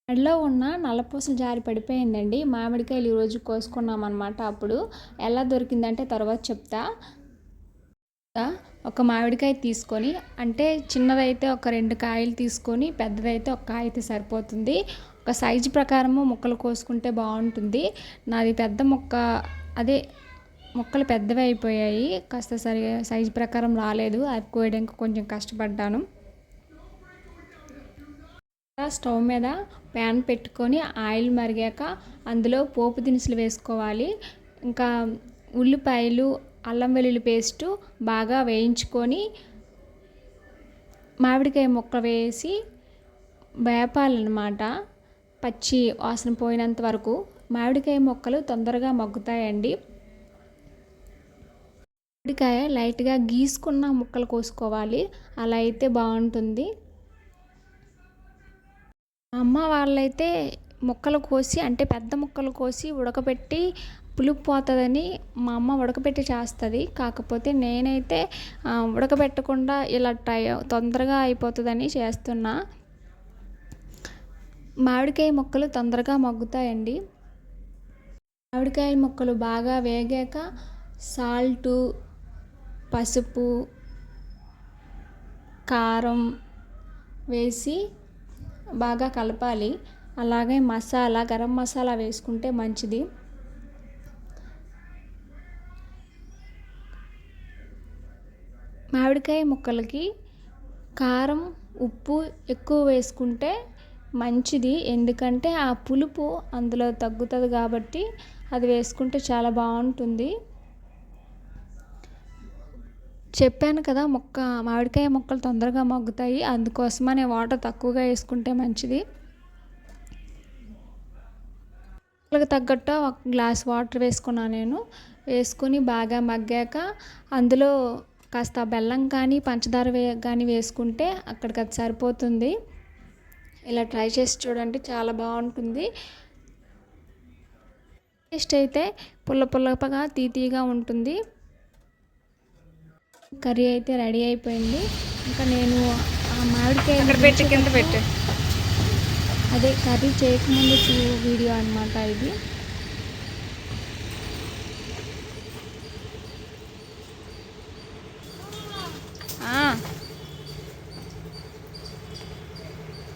మెడలో ఉన్న నల్లపూసలు జారి పడిపోయిందండి. మామిడికాయలు ఈరోజు కోసుకున్నామన్నమాట. అప్పుడు ఎలా దొరికిందంటే తర్వాత చెప్తా. ఒక మామిడికాయ తీసుకొని, అంటే చిన్నదైతే ఒక 2 కాయలు తీసుకొని, పెద్దదైతే ఒక కాయ అయితే సరిపోతుంది. ఒక సైజు ప్రకారము ముక్కలు కోసుకుంటే బాగుంటుంది. నాది పెద్ద ముక్క, అదే ముక్కలు పెద్దవి అయిపోయాయి. కాస్త సైజు ప్రకారం రాలేదు. అది కోయడానికి కొంచెం కష్టపడ్డాను. స్టవ్ మీద ప్యాన్ పెట్టుకొని ఆయిల్ మరిగాక అందులో పోపు దినుసులు వేసుకోవాలి. ఇంకా ఉల్లిపాయలు, అల్లం వెల్లుల్లి పేస్టు బాగా వేయించుకొని మామిడికాయ ముక్క వేసి వేపాలన్నమాట. పచ్చి వాసన పోయినంత వరకు. మామిడికాయ ముక్కలు తొందరగా మగ్గుతాయండి. మామిడికాయ లైట్గా గీసుకున్న ముక్కలు కోసుకోవాలి, అలా అయితే బాగుంటుంది. అమ్మ వాళ్ళైతే ముక్కలు కోసి, అంటే పెద్ద ముక్కలు కోసి ఉడకబెట్టి పులుపు పోతుందని మా అమ్మ ఉడకబెట్టి చేస్తుంది. కాకపోతే నేనైతే ఉడకబెట్టకుండా ఇలా తొందరగా అయిపోతుందని చేస్తున్నా. మామిడికాయ ముక్కలు తొందరగా మగ్గుతాయండి. మామిడికాయ ముక్కలు బాగా వేగాక సాల్టు, పసుపు, కారం వేసి బాగా కలపాలి. అలాగే గరం మసాలా వేసుకుంటే మంచిది. మామిడికాయ ముక్కలకి కారం, ఉప్పు ఎక్కువ వేసుకుంటే మంచిది. ఎందుకంటే ఆ పులుపు అందులో తగ్గుతుంది కాబట్టి అది వేసుకుంటే చాలా బాగుంటుంది. చెప్పాను కదా, మామిడికాయ ముక్కలు తొందరగా మగ్గుతాయి. అందుకోసమనే వాటర్ తక్కువగా వేసుకుంటే మంచిది. ముక్కలకు తగ్గట్టు 1 గ్లాస్ వాటర్ వేసుకున్నాను నేను. వేసుకుని బాగా మగ్గాక అందులో కాస్త బెల్లం కానీ పంచదార కానీ వేసుకుంటే అక్కడికి అది సరిపోతుంది. ఇలా ట్రై చేసి చూడండి, చాలా బాగుంటుంది. టేస్ట్ అయితే పుల్లగా తీయగా ఉంటుంది. కర్రీ అయితే రెడీ అయిపోయింది. ఇంకా నేను ఆ మామిడికాయ కింద పెట్టు, అదే కర్రీ చేయకముందు వీడియో అన్నమాట ఇది.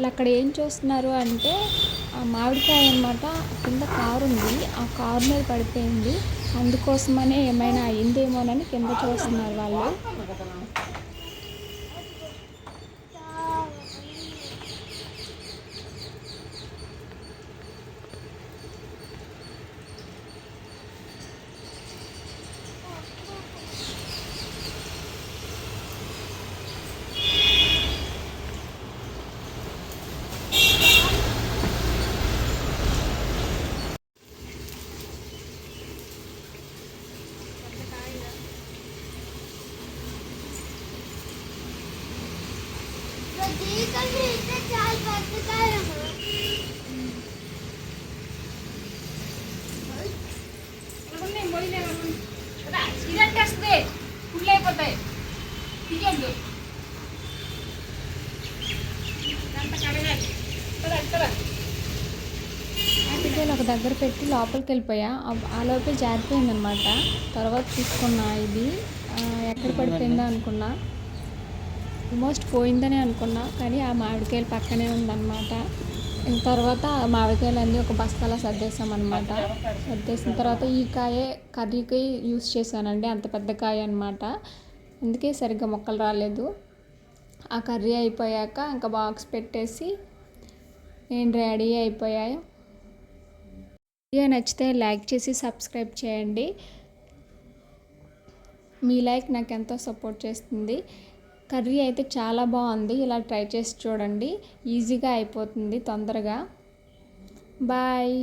అక్కడ ఏం చూస్తున్నారు అంటే ఆ మామిడికాయ అన్నమాట, కింద కారు ఉంది, ఆ కారు మీద పడిపోయింది. అందుకోసమనే ఏమైనా అయిందేమోనని కింద చూస్తున్నారు వాళ్ళు. ఒక దగ్గర పెట్టి లోపలికి వెళ్ళిపోయా. ఆ లోపే జారిపోయింది అనమాట. తర్వాత తీసుకున్నా, ఇది ఎక్కడ పడిపోయిందో అనుకున్నా. ఆల్మోస్ట్ పోయిందని అనుకున్నా, కానీ ఆ మామిడికాయలు పక్కనే ఉందన్నమాట. తర్వాత మామిడికాయలు అన్నీ ఒక బస్తాలో సర్దేసామన్నమాట. సర్దేసిన తర్వాత ఈ కాయ కర్రీకి యూస్ చేశానండి, అంత పెద్ద కాయ అనమాట. అందుకే సరిగ్గా ముక్కలు రాలేదు. ఆ కర్రీ అయిపోయాక ఇంకా బాక్స్ పెట్టేసి నేను రెడీ అయిపోయాయి. వీడియో నచ్చితే లైక్ చేసి సబ్స్క్రైబ్ చేయండి. మీ లైక్ నాకు ఎంతో సపోర్ట్ చేస్తుంది. కర్రీ అయితే చాలా బాగుంది. ఇలా ట్రై చేసి చూడండి, ఈజీగా అయిపోతుంది తొందరగా. బాయ్.